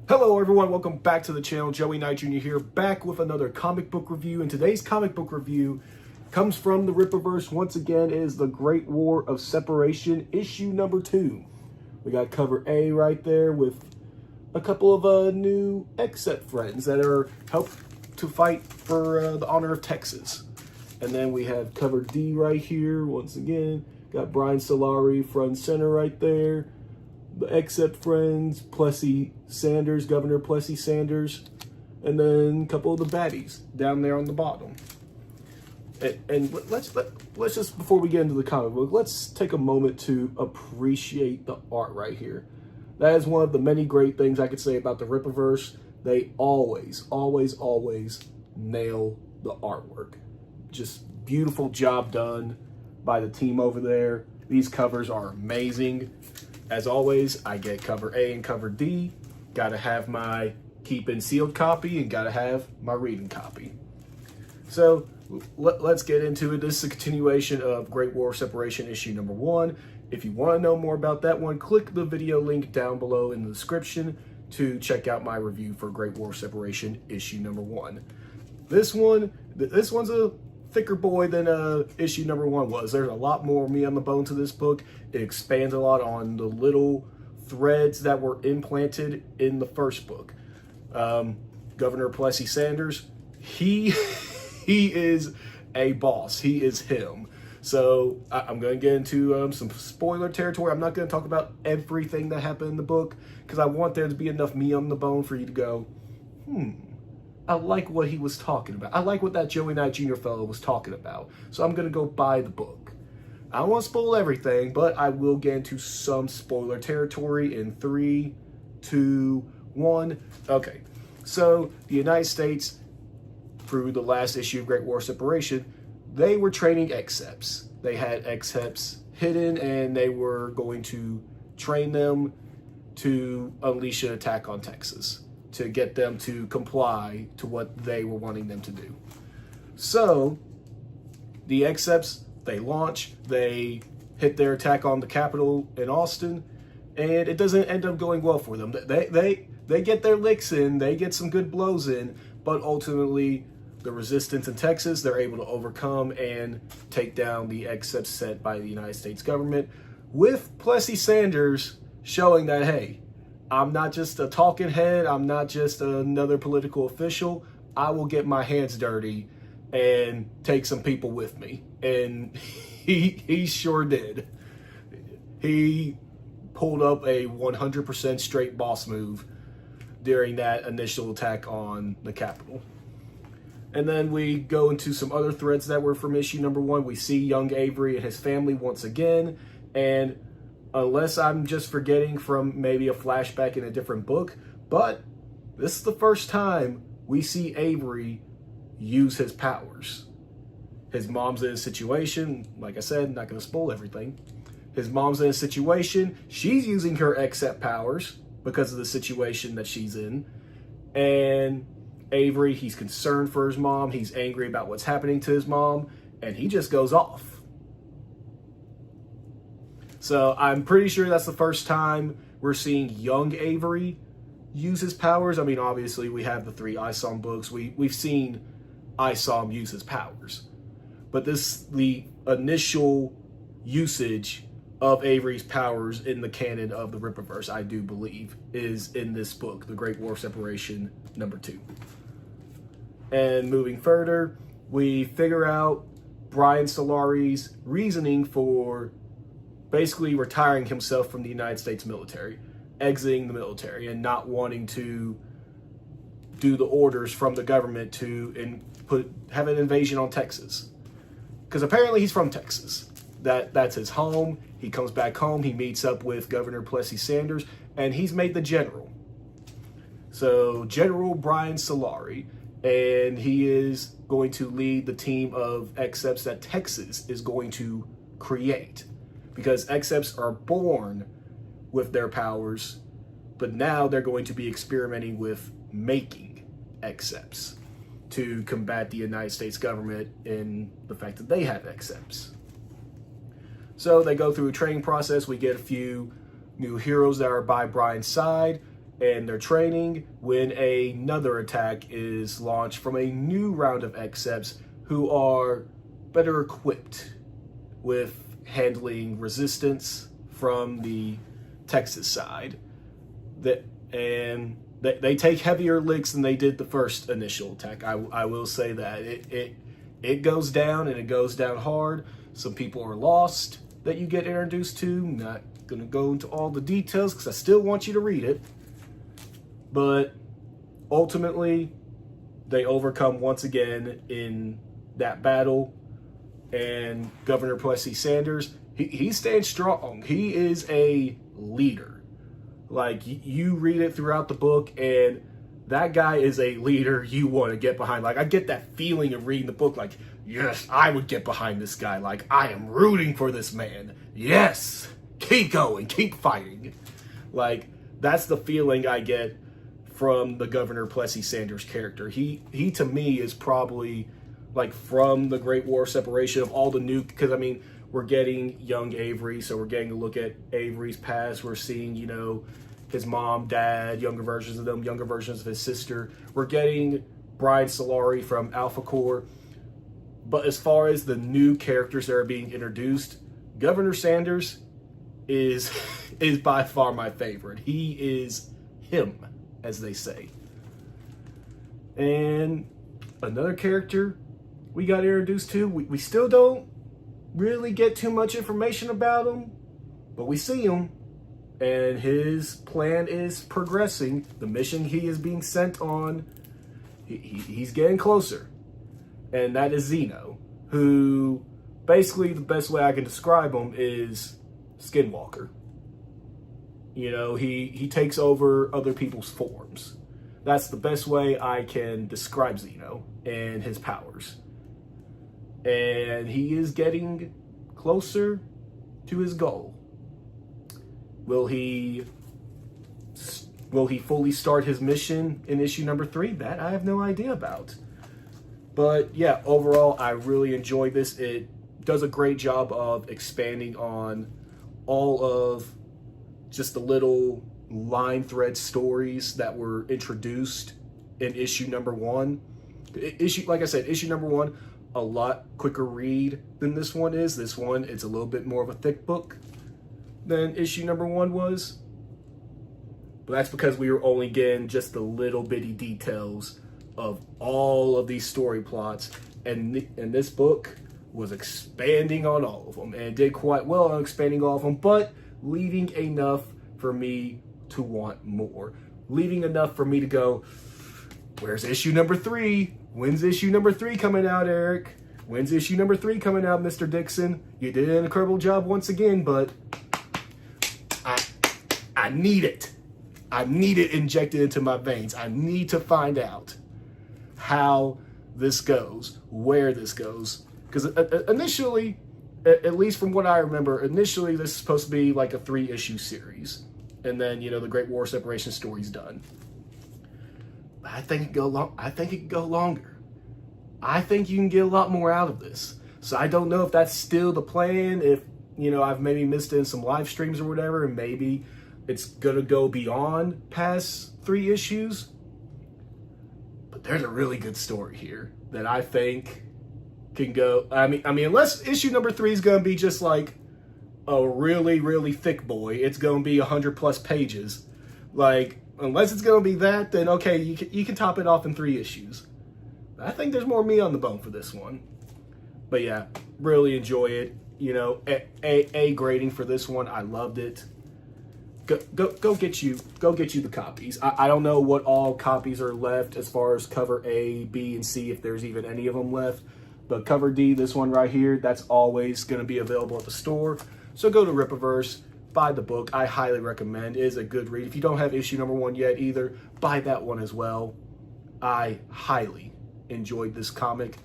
Hello everyone, welcome back to the channel. Joey Knight Jr. here, back with another comic book review. And today's comic book review comes from the Rippaverse. Once again, is The Great War of Separation, issue number 2. We got cover A right there with a couple of new except friends that are help to fight for the honor of Texas. And then we have cover D right here. Once again, got Brian Solari front and center right there. The except friends, Plessy Sanders, Governor Plessy Sanders, and then a couple of the baddies down there on the bottom. And let's just, before we get into the comic book, let's take a moment to appreciate the art right here. That is one of the many great things I could say about the Rippaverse. They always nail the artwork. Just beautiful job done by the team over there. These covers are amazing. As always, I get cover A and cover D. Gotta have my keep and sealed copy and gotta have my reading copy. So let's get into it. This is a continuation of Great War of Separation issue number 1. If you want to know more about that one, click the video link down below in the description to check out my review for Great War of Separation issue number 1. This one's a thicker boy than issue number 1 was. There's a lot more meat on the bone to this book. It expands a lot on the little threads that were implanted in the first book. Governor Plessy Sanders, he is a boss. He is him. So I'm going to get into some spoiler territory. I'm not going to talk about everything that happened in the book because I want there to be enough meat on the bone for you to go, I like what he was talking about. I like what that Joey Knight Jr. fellow was talking about. So I'm going to go buy the book. I don't want to spoil everything, but I will get into some spoiler territory in 3, 2, 1. Okay, so the United States, through the last issue of Great War of Separation, they were training excepts. They had excepts hidden, and they were going to train them to unleash an attack on Texas, to get them to comply to what they were wanting them to do. So the excepts, they launch, they hit their attack on the Capitol in Austin, and it doesn't end up going well for them. They get their licks in, they get some good blows in, but ultimately the resistance in Texas, they're able to overcome and take down the excepts set by the United States government, with Plessy Sanders showing that, hey, I'm not just a talking head. I'm not just another political official. I will get my hands dirty and take some people with me. And he sure did. He pulled up a 100% straight boss move during that initial attack on the Capitol. And then we go into some other threads that were from issue number 1. We see young Avery and his family once again. And unless I'm just forgetting from maybe a flashback in a different book, but this is the first time we see Avery use his powers. His mom's in a situation, like I said, not going to spoil everything. His mom's in a situation, she's using her except powers because of the situation that she's in. And Avery, he's concerned for his mom, he's angry about what's happening to his mom, and he just goes off. So I'm pretty sure that's the first time we're seeing young Avery use his powers. I mean, obviously we have the 3 ISOM books. We've seen ISOM use his powers. But the initial usage of Avery's powers in the canon of the Rippaverse, I do believe, is in this book, The Great War of Separation number 2. And moving further, we figure out Brian Solari's reasoning for basically retiring himself from the United States military, exiting the military, and not wanting to do the orders from the government to have an invasion on Texas. Because apparently he's from Texas. That's his home. He comes back home, he meets up with Governor Plessy Sanders, and he's made the general. So General Brian Solari, and he is going to lead the team of excepts that Texas is going to create. Because excepts are born with their powers, but now they're going to be experimenting with making excepts to combat the United States government in the fact that they have excepts. So they go through a training process. We get a few new heroes that are by Brian's side, and they're training when another attack is launched from a new round of Excepts who are better equipped with handling resistance from the Texas side. They take heavier licks than they did the first initial attack. I will say that. It goes down, and it goes down hard. Some people are lost that you get introduced to. Not going to go into all the details because I still want you to read it. But ultimately, they overcome once again in that battle. And Governor Plessy Sanders, he stands strong. He is a leader. Like, you read it throughout the book, and that guy is a leader you want to get behind. Like, I get that feeling of reading the book, like, yes, I would get behind this guy. Like, I am rooting for this man. Yes, keep going, keep fighting. Like, that's the feeling I get from the Governor Plessy Sanders character. He to me is probably, like, from the Great War of Separation of all the new, because I mean, we're getting young Avery, so we're getting to look at Avery's past. We're seeing, you know, his mom, dad, younger versions of them, younger versions of his sister. We're getting Brian Solari from Alpha Corps. But as far as the new characters that are being introduced, Governor Sanders is by far my favorite. He is him, as they say. And another character we got introduced to, we still don't really get too much information about him, but we see him, and his plan is progressing. The mission he is being sent on, he's getting closer, and that is Zeno, who basically the best way I can describe him is Skinwalker. You know, he takes over other people's forms. That's the best way I can describe Zeno and his powers. And he is getting closer to his goal. Will he fully start his mission in issue number 3? That I have no idea about. But yeah, overall, I really enjoyed this. It does a great job of expanding on all of just the little line thread stories that were introduced in issue number 1. Like I said, issue number 1, a lot quicker read than this one is. This one, it's a little bit more of a thick book than issue number 1 was. But that's because we were only getting just the little bitty details of all of these story plots. And this book was expanding on all of them. And it did quite well on expanding all of them, but leaving enough for me to want more. Leaving enough for me to go, where's issue number 3? When's issue number 3 coming out, Eric? When's issue number 3 coming out, Mr. Dixon? You did an incredible job once again, but I need it. I need it injected into my veins. I need to find out how this goes, where this goes. Because initially, at least from what I remember, initially this is supposed to be like a 3-issue series. And then, you know, the Great War Separation story's done. I think it could go longer. I think you can get a lot more out of this. So I don't know if that's still the plan, if, you know, I've maybe missed it in some live streams or whatever, and maybe it's going to go beyond past 3 issues. But there's a really good story here that I think can go. I mean, unless issue number 3 is going to be just like a really, really thick boy, it's going to be 100+ pages. Like, unless it's going to be that, then okay, you can top it off in 3 issues. I think there's more meat on the bone for this one. But yeah, really enjoy it. You know, a grading for this one. I loved it. Go get you the copies. I don't know what all copies are left as far as cover A, B, and C, if there's even any of them left. But cover D, this one right here, that's always going to be available at the store. So go to Rippaverse, buy the book. I highly recommend. It is a good read. If you don't have issue number 1 yet either, buy that one as well. I highly enjoyed this comic,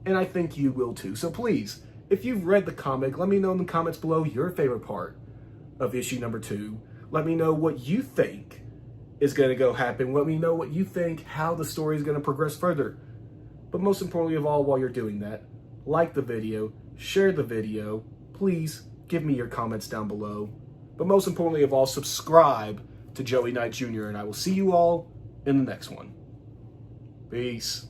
and I think you will too. So please, if you've read the comic, let me know in the comments below your favorite part of issue number 2. Let me know what you think is going to go happen. Let me know what you think, how the story is going to progress further. But most importantly of all, while you're doing that, like the video, share the video, please give me your comments down below. But most importantly of all, subscribe to Joey Knight Jr., and I will see you all in the next one. Peace.